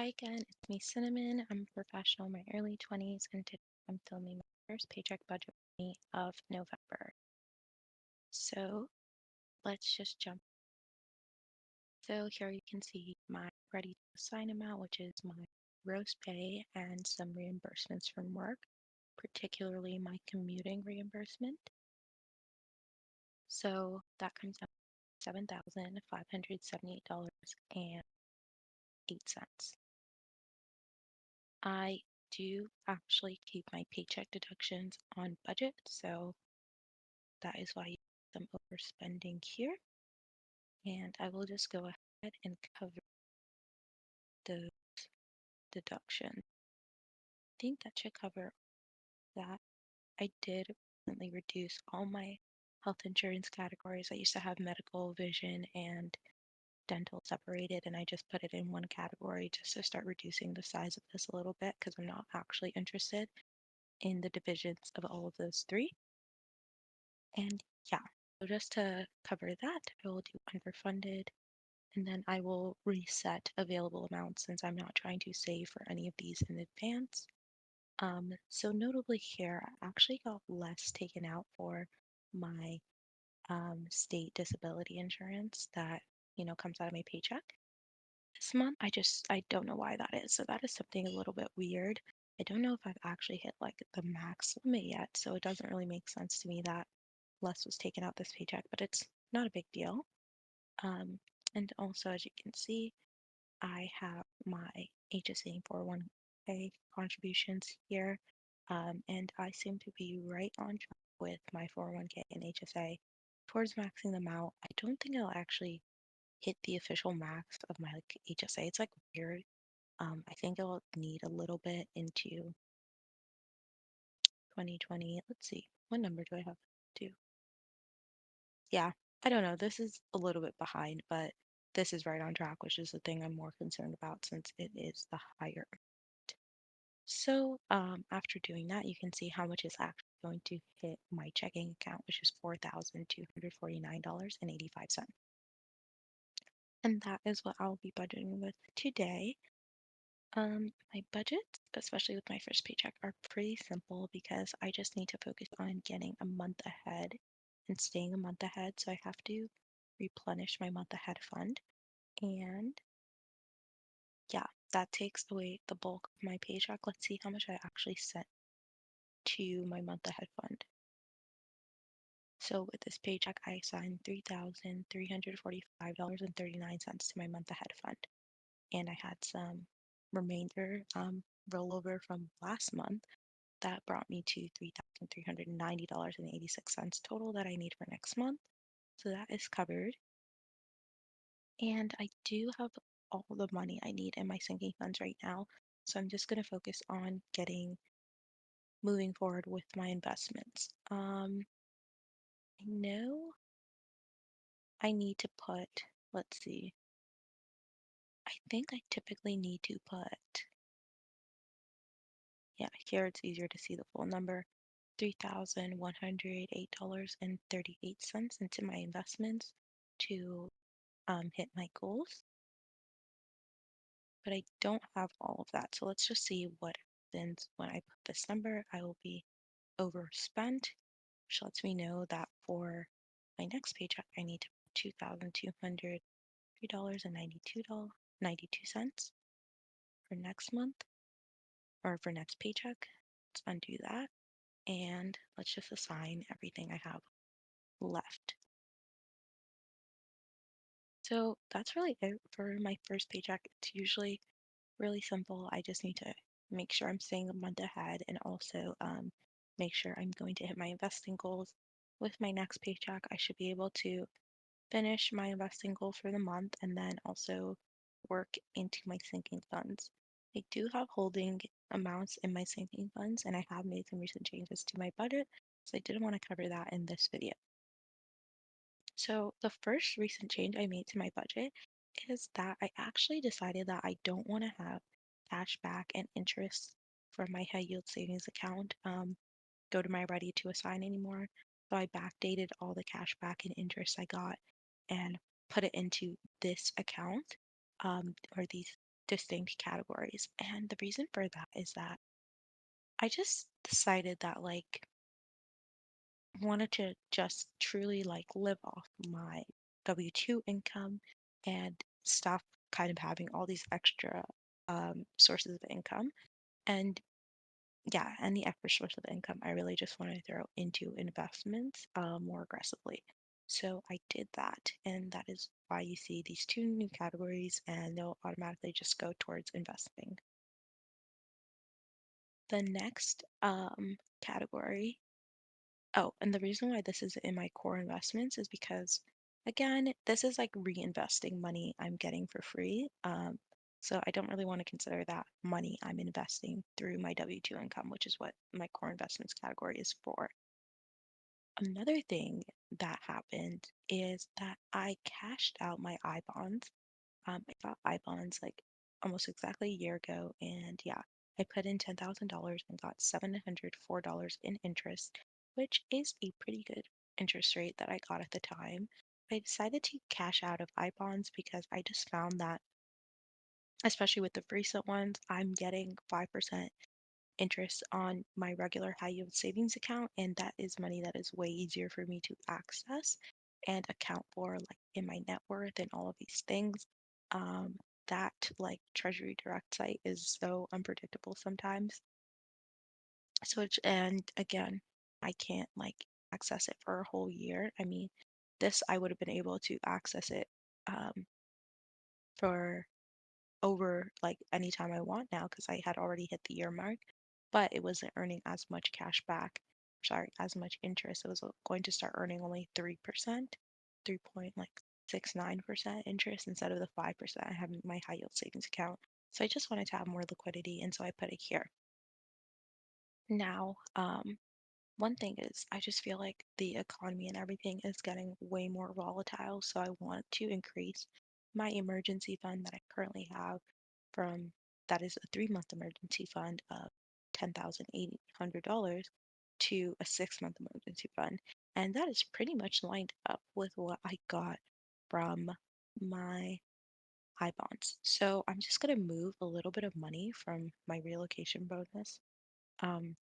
Hi again, it's me, Cinnamon. I'm a professional in my early 20s, and today I'm filming my first paycheck budget for me of November. So let's just jump. So here you can see my ready to assign amount, which is my gross pay and some reimbursements from work, particularly my commuting reimbursement. So that comes out to $7,578.08. I do actually keep my paycheck deductions on budget, so that is why you see some overspending here. And I will just go ahead and cover those deductions. I think that should cover that. I did recently reduce all my health insurance categories. I used to have medical, vision, and dental separated, and I just put it in one category just to start reducing the size of this a little bit because I'm not actually interested in the divisions of all of those three. And yeah, so just to cover that, I will do underfunded, and then I will reset available amounts since I'm not trying to save for any of these in advance. So notably here, I actually got less taken out for my state disability insurance that, comes out of my paycheck. This month, I don't know why that is. So that is something a little bit weird. I don't know if I've actually hit like the max limit yet, so it doesn't really make sense to me that less was taken out this paycheck, but it's not a big deal. Um, and also, as you can see, I have my HSA and 401k contributions here, and I seem to be right on track with my 401k and HSA towards maxing them out. I don't think I'll actually hit the official max of my HSA. It's like weird. I think I'll need a little bit into 2020. Let's see, what number do I have to? Yeah, I don't know. This is a little bit behind, but this is right on track, which is the thing I'm more concerned about since it is the higher. So after doing that, you can see how much is actually going to hit my checking account, which is $4,249.85. And that is what I'll be budgeting with today. My budgets, especially with my first paycheck, are pretty simple because I just need to focus on getting a month ahead and staying a month ahead. So I have to replenish my month ahead fund. And yeah, that takes away the bulk of my paycheck. Let's see how much I actually sent to my month ahead fund. So with this paycheck, I assigned $3,345.39 to my month ahead fund. And I had some remainder rollover from last month that brought me to $3,390.86 total that I need for next month. So that is covered. And I do have all the money I need in my sinking funds right now. So I'm just going to focus on moving forward with my investments. I know I need to put, let's see, I think I typically need to put, yeah, here it's easier to see the full number, $3,108.38 into my investments to hit my goals. But I don't have all of that. So let's just see what happens when I put this number. I will be overspent, which lets me know that for my next paycheck, I need to put $2,203.92 for next month or for next paycheck. Let's undo that and let's just assign everything I have left. So that's really it for my first paycheck. It's usually really simple. I just need to make sure I'm staying a month ahead and also make sure I'm going to hit my investing goals. With my next paycheck, I should be able to finish my investing goal for the month and then also work into my sinking funds. I do have holding amounts in my sinking funds and I have made some recent changes to my budget, so I did want to cover that in this video. So the first recent change I made to my budget is that I actually decided that I don't want to have cash back and interest from my high yield savings account go to my ready to assign anymore. So I backdated all the cash back and interest I got and put it into this account or these distinct categories. And the reason for that is that I just decided that like wanted to just truly like live off my W-2 income and stop kind of having all these extra sources of income. And yeah, and the extra source of income I really just want to throw into investments more aggressively. So I did that, and that is why you see these two new categories, and they'll automatically just go towards investing. The next category. Oh, and the reason why this is in my core investments is because, again, this is like reinvesting money I'm getting for free. So I don't really want to consider that money I'm investing through my W-2 income, which is what my core investments category is for. Another thing that happened is that I cashed out my I bonds. I got I bonds like almost exactly a year ago, and yeah, I put in $10,000 and got $704 in interest, which is a pretty good interest rate that I got at the time. I decided to cash out of I bonds because I just found that, especially with the recent ones, I'm getting 5% interest on my regular high yield savings account, and that is money that is way easier for me to access and account for like in my net worth and all of these things. um that like Treasury Direct site is so unpredictable sometimes. So and again, I can't like access it for a whole year. I mean, this I would have been able to access it um for over like anytime I want now because I had already hit the year mark, but it wasn't earning as much cash back, sorry, as much interest. It was going to start earning only 3%, 3.69% interest instead of the 5% I have in my high yield savings account. So I just wanted to have more liquidity, and so I put it here. Now, one thing is, I just feel like the economy and everything is getting way more volatile, so I want to increase my emergency fund that I currently have from that is a 3 month emergency fund of $10,800 to a 6 month emergency fund. And that is pretty much lined up with what I got from my high bonds. So I'm just going to move a little bit of money from my relocation bonus um,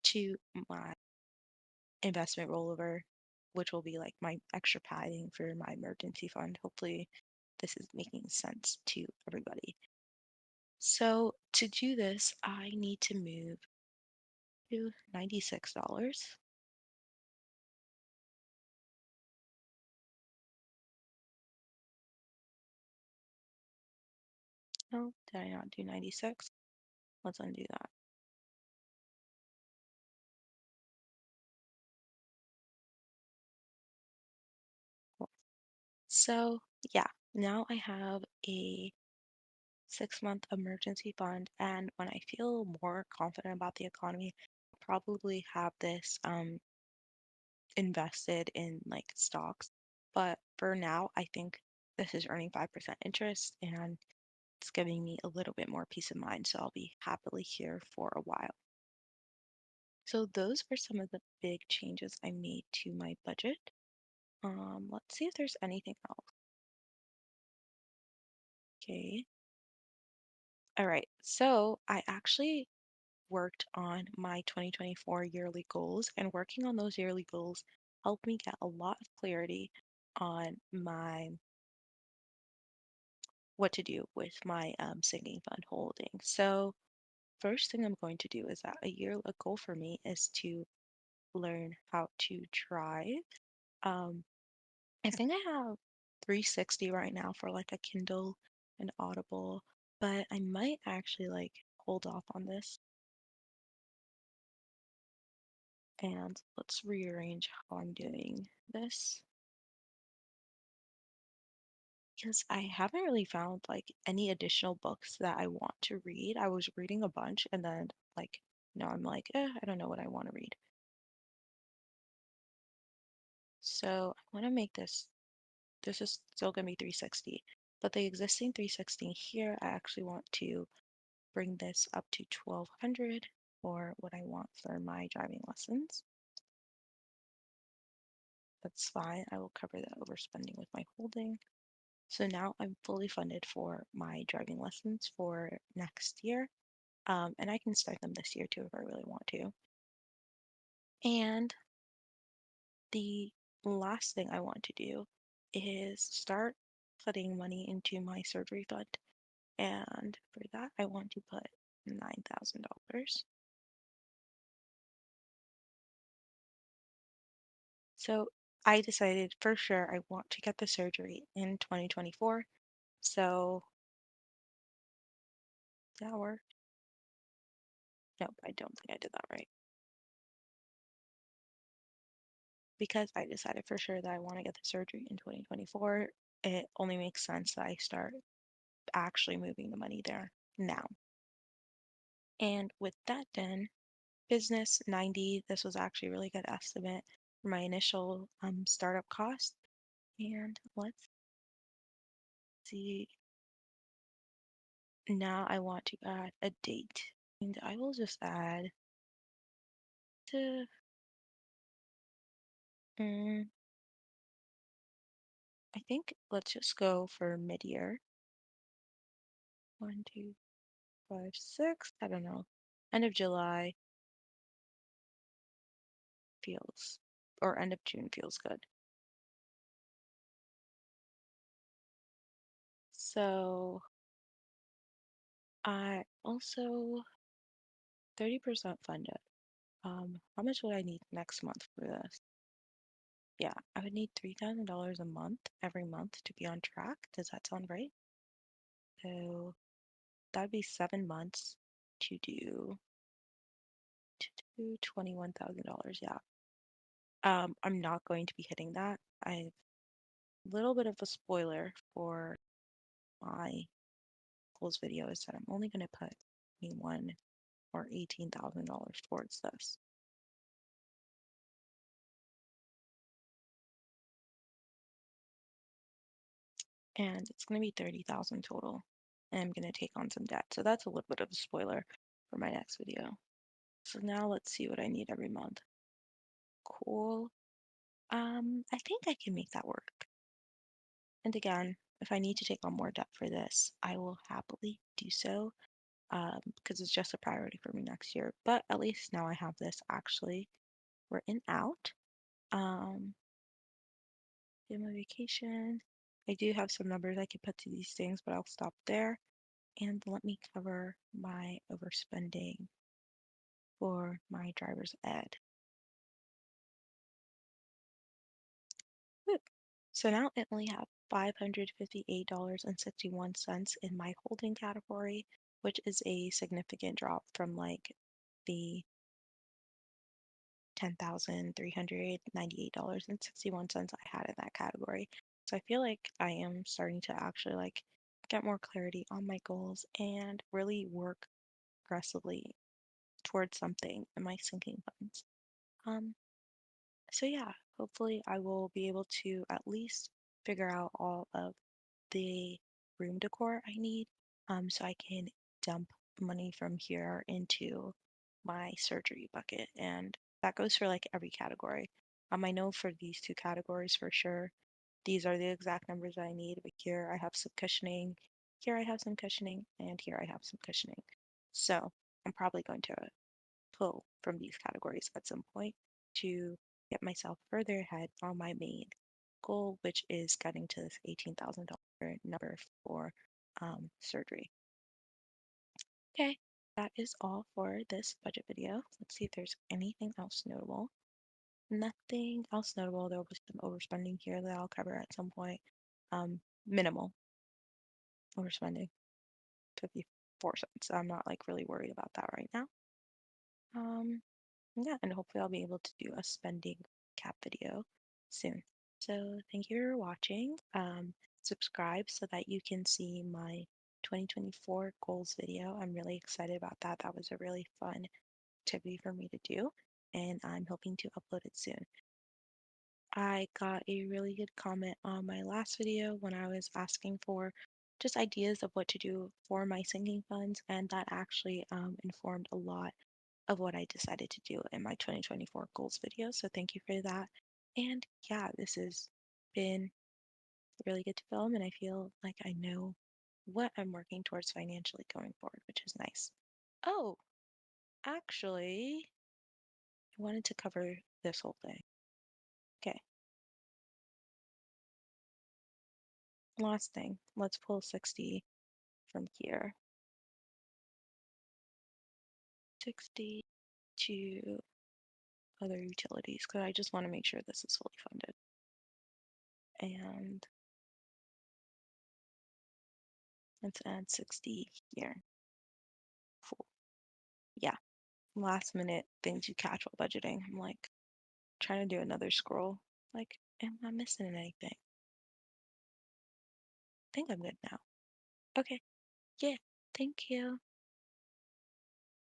to my investment rollover, which will be like my extra padding for my emergency fund. Hopefully, this is making sense to everybody. So, to do this, I need to move to $96. Oh, did I not do 96? Let's undo that. Cool. So, yeah, now I have a 6 month emergency fund, and when I feel more confident about the economy, I'll probably have this invested in like stocks. But for now, I think this is earning 5% interest and it's giving me a little bit more peace of mind. So I'll be happily here for a while. So those are some of the big changes I made to my budget. Let's see if there's anything else. Okay. All right. So I actually worked on my 2024 yearly goals, and working on those yearly goals helped me get a lot of clarity on my what to do with my sinking fund holding. So first thing I'm going to do is that a goal for me is to learn how to drive. Um, I think I have 360 right now for like a Kindle and Audible, but I might actually like hold off on this and let's rearrange how I'm doing this because I haven't really found like any additional books that I want to read. I was reading a bunch and then like now I'm like, I don't know what I want to read. So I want to make this is still going to be 360, but the existing 360 here, I actually want to bring this up to 1200 for what I want for my driving lessons. That's fine. I will cover that overspending with my holding. So now I'm fully funded for my driving lessons for next year. And I can start them this year too if I really want to. And the last thing I want to do is start putting money into my surgery fund. And for that, I want to put $9,000. So I decided for sure I want to get the surgery in 2024. So that worked. Nope, I don't think I did that right. Because I decided for sure that I want to get the surgery in 2024, it only makes sense that I start actually moving the money there now. And with that done, business 90, this was actually a really good estimate for my initial startup cost. And let's see, now I want to add a date. And I will just add to, mm, I think let's just go for mid-year. 1, 2, 5, 6, I don't know. End of July feels, or end of June feels good. So I also 30% funded. How much would I need next month for this? Yeah, I would need $3,000 a month every month to be on track. Does that sound right? So that'd be 7 months to do $21,000. Yeah. I'm not going to be hitting that. I've a little bit of a spoiler for my goals video is that I'm only going to put 21 or $18,000 towards this. And it's going to be 30,000 total. And I'm going to take on some debt. So that's a little bit of a spoiler for my next video. So now let's see what I need every month. Cool. I think I can make that work. And again, if I need to take on more debt for this, I will happily do so because it's just a priority for me next year. But at least now I have this actually written out. In my vacation, I do have some numbers I could put to these things, but I'll stop there. And let me cover my overspending for my driver's ed. Woo. So now I only have $558.61 in my holding category, which is a significant drop from like the $10,398.61 I had in that category. So I feel like I am starting to actually like get more clarity on my goals and really work aggressively towards something in my sinking funds. Um, so yeah, hopefully I will be able to at least figure out all of the room decor I need, so I can dump money from here into my surgery bucket. And that goes for like every category. I know for these two categories for sure, these are the exact numbers I need, but here I have some cushioning, here I have some cushioning, and here I have some cushioning. So I'm probably going to pull from these categories at some point to get myself further ahead on my main goal, which is getting to this $18,000 number for surgery. Okay, that is all for this budget video. Let's see if there's anything else notable. Nothing else notable. There will be some overspending here that I'll cover at some point. Minimal overspending, 54 cents. I'm not like really worried about that right now. Um, yeah, and hopefully I'll be able to do a spending cap video soon. So thank you for watching. Subscribe so that you can see my 2024 goals video. I'm really excited about that. That was a really fun activity for me to do, and I'm hoping to upload it soon. I got a really good comment on my last video when I was asking for just ideas of what to do for my sinking funds, and that actually informed a lot of what I decided to do in my 2024 goals video. So thank you for that. And yeah, this has been really good to film, and I feel like I know what I'm working towards financially going forward, which is nice. Oh, actually, I wanted to cover this whole thing. Okay, last thing. Let's pull 60 from here. 60 to other utilities, because I just want to make sure this is fully funded. And let's add 60 here. Cool. Yeah, last minute things you catch while budgeting. I'm like trying to do another scroll. Like, am I missing anything? I think I'm good now. Okay, yeah, thank you.